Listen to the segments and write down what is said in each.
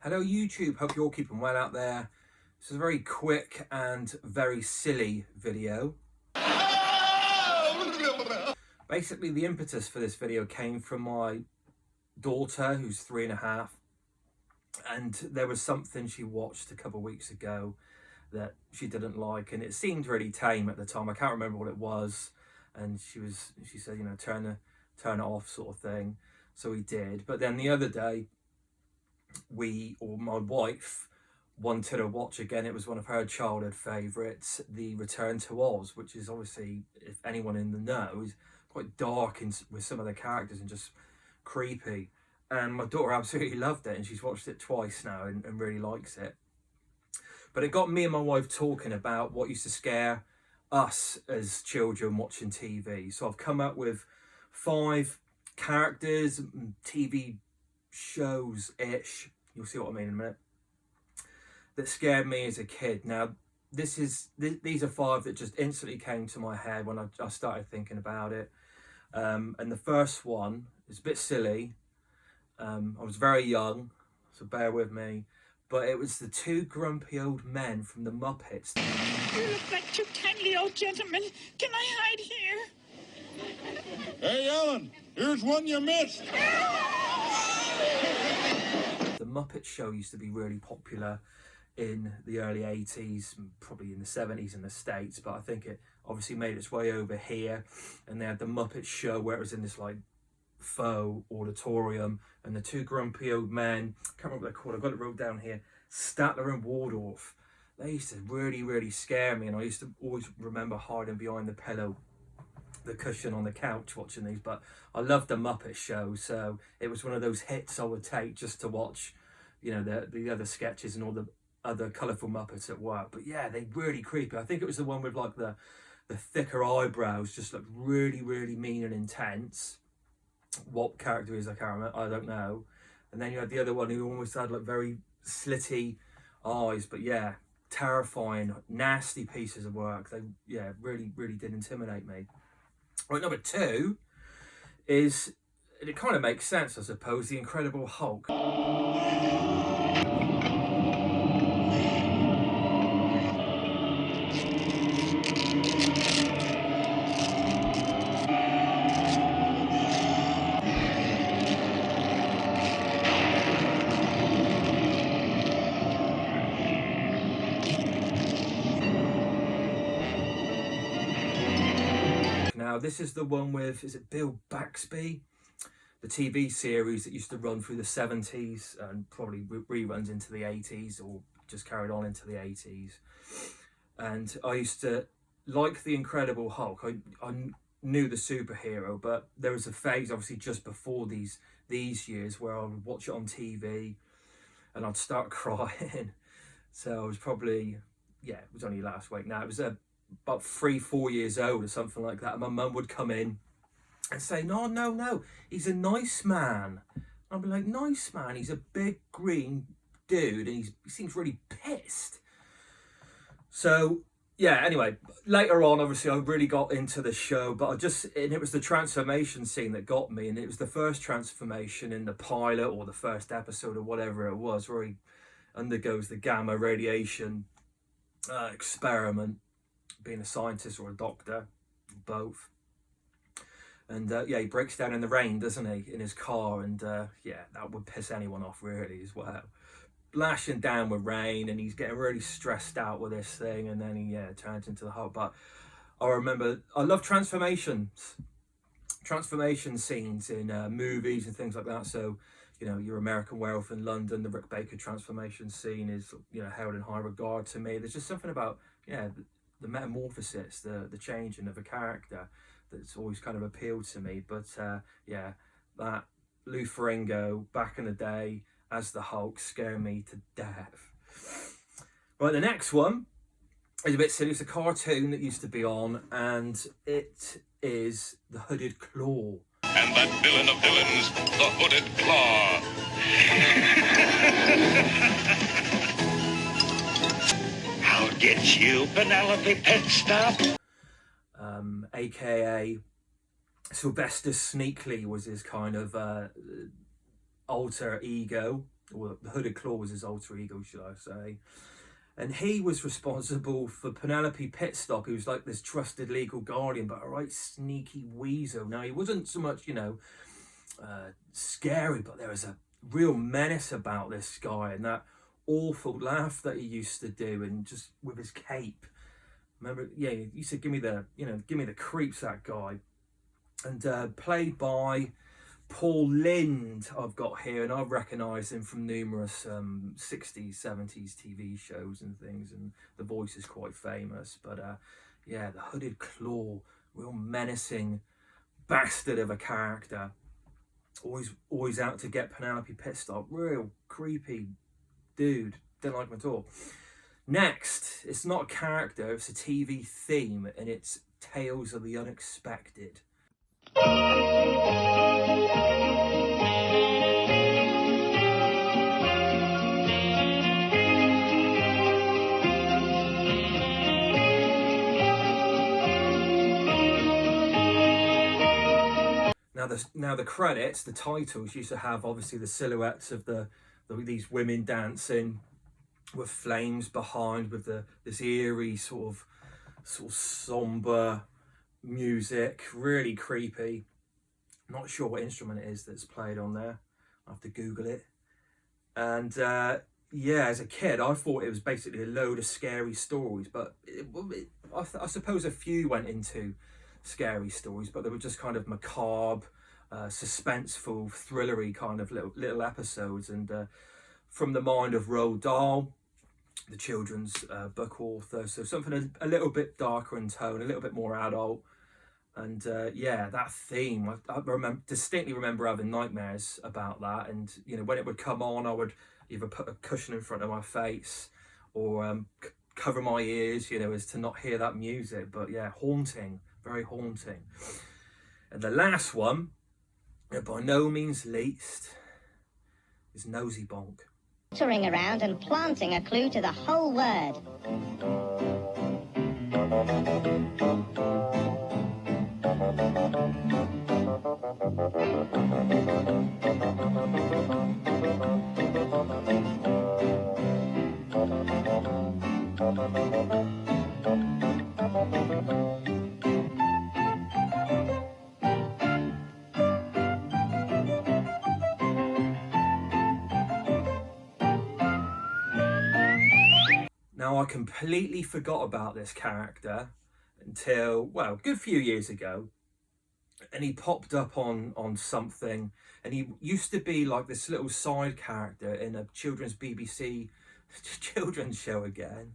Hello YouTube, hope you're all keeping well out there. This is a very quick and very silly video. Basically, the impetus for this video came from my daughter, who's 3.5, and there was something she watched a couple of weeks ago that she didn't like, and it seemed really tame at the time. I can't remember what it was, and she said, you know, turn it off, sort of thing. So we did. But then the other day, my wife wanted to watch again. It was one of her childhood favourites, The Return to Oz, which is obviously, if anyone in the know, is quite dark with some of the characters and just creepy. And my daughter absolutely loved it, and she's watched it twice now and really likes it. But it got me and my wife talking about what used to scare us as children watching TV. So I've come up with 5 characters, TV shows-ish, you'll see what I mean in a minute, that scared me as a kid. Now, these are 5 that just instantly came to my head when I started thinking about it. And the first one is a bit silly. I was very young, so bear with me. But it was the 2 grumpy old men from the Muppets. You look like 2 kindly old gentlemen. Can I hide here? Hey, Ellen, here's one you missed. The Muppet Show used to be really popular in the early 80s, probably in the 70s in the States, but I think it obviously made its way over here. And they had the Muppet Show where it was in this like faux auditorium, and the 2 grumpy old men, I can't remember what they're called, I've got it wrote down here, Statler and Waldorf. They used to really scare me, and I used to always remember hiding behind the cushion on the couch watching these. But I loved the Muppet Show, so it was one of those hits I would take just to watch, you know, the other sketches and all the other colourful Muppets at work. But yeah, they really creepy. I think it was the one with like the thicker eyebrows, just looked really mean and intense. What character is, I can't remember, I don't know. And then you had the other one who almost had like very slitty eyes, but yeah, terrifying, nasty pieces of work. They, yeah, really did intimidate me. Right, number 2 is, it kind of makes sense, I suppose, the Incredible Hulk. Now, this is the one with, is it Bill Baxby? The TV series that used to run through the 70s and probably reruns into the 80s, or just carried on into the 80s. And I used to like the Incredible Hulk. I knew the superhero, but there was a phase obviously just before these years where I would watch it on TV and I'd start crying. So I was probably, yeah, it was only last week now. It was about 3-4 years old or something like that, and my mum would come in and say, no, he's a nice man. I'd be like, nice man? He's a big green dude and he seems really pissed. So yeah, anyway, later on obviously I really got into the show, but and it was the transformation scene that got me, and it was the first transformation in the pilot or the first episode or whatever it was, where he undergoes the gamma radiation experiment, being a scientist or a doctor, both. And yeah, he breaks down in the rain, doesn't he, in his car, and yeah, that would piss anyone off really as well. Lashing down with rain, and he's getting really stressed out with this thing, and then he turns into the Hulk. But I remember, I love transformation scenes in movies and things like that. So, you know, your American Werewolf in London, the Rick Baker transformation scene is, you know, held in high regard to me. There's just something about, yeah, the metamorphosis, the changing of a character that's always kind of appealed to me. But yeah, that Lou Ferrigno back in the day as the Hulk scared me to death. Right, the next one is a bit silly. It's a cartoon that used to be on, and it is The Hooded Claw. And that villain of villains, the Hooded Claw. I'll get you, Penelope Pitstop. AKA Sylvester Sneakley was his kind of alter ego, or the Hooded Claw was his alter ego, should I say. And he was responsible for Penelope Pitstop, who's like this trusted legal guardian, but a right sneaky weasel. Now, he wasn't so much, scary, but there was a real menace about this guy, and that awful laugh that he used to do, and just with his cape. Remember, yeah, he used to give me the creeps, that guy. And played by Paul Lind, I've got here, and I've recognised him from numerous 60s, 70s TV shows and things, and the voice is quite famous. But yeah, the Hooded Claw, real menacing bastard of a character, always out to get Penelope Pitstop, real creepy dude, didn't like him at all. Next, it's not a character, it's a TV theme, and it's Tales of the Unexpected. Now the credits, the titles used to have obviously the silhouettes of these women dancing with flames behind, with this eerie sort of somber music, really creepy. Not sure what instrument it is that's played on there. I have to Google it. And yeah, as a kid, I thought it was basically a load of scary stories, but I suppose a few went into scary stories, but they were just kind of macabre, suspenseful, thrillery kind of little episodes. And from the mind of Roald Dahl, the children's book author, so something a little bit darker in tone, a little bit more adult. And yeah, that theme, I distinctly remember having nightmares about that. And when it would come on, I would either put a cushion in front of my face or cover my ears, as to not hear that music. But yeah, haunting, very haunting. And the last one, by no means least, is Nosy Bonk. Touring around and planting a clue to the whole word. Now, I completely forgot about this character until, well, a good few years ago, and he popped up on something, and he used to be like this little side character in a children's BBC children's show again,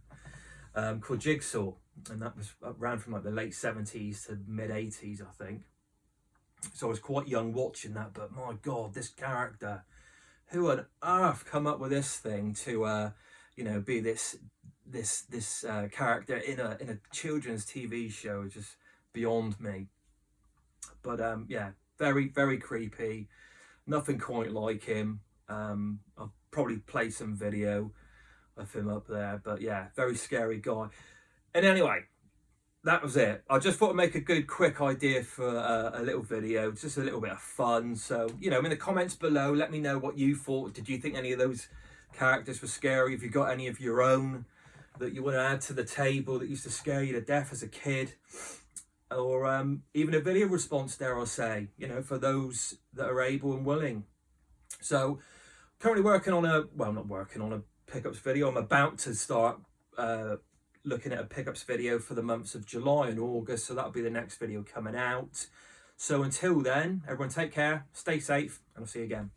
called Jigsaw, and that ran from like the late 70s to mid 80s, I think. So I was quite young watching that, but my God, this character, who on earth come up with this thing to be this character in a children's TV show, is just beyond me. But yeah, very, very creepy. Nothing quite like him. I'll probably play some video of him up there, but yeah, very scary guy. And anyway, that was it. I just thought I'd make a good quick idea for a little video, just a little bit of fun. So, in the comments below, let me know what you thought. Did you think any of those characters were scary? Have you got any of your own that you want to add to the table that used to scare you to death as a kid? Or even a video response, dare I say, for those that are able and willing. So currently working on not working on a pickups video. I'm about to start looking at a pickups video for the months of July and August. So that'll be the next video coming out. So until then, everyone take care, stay safe, and I'll see you again.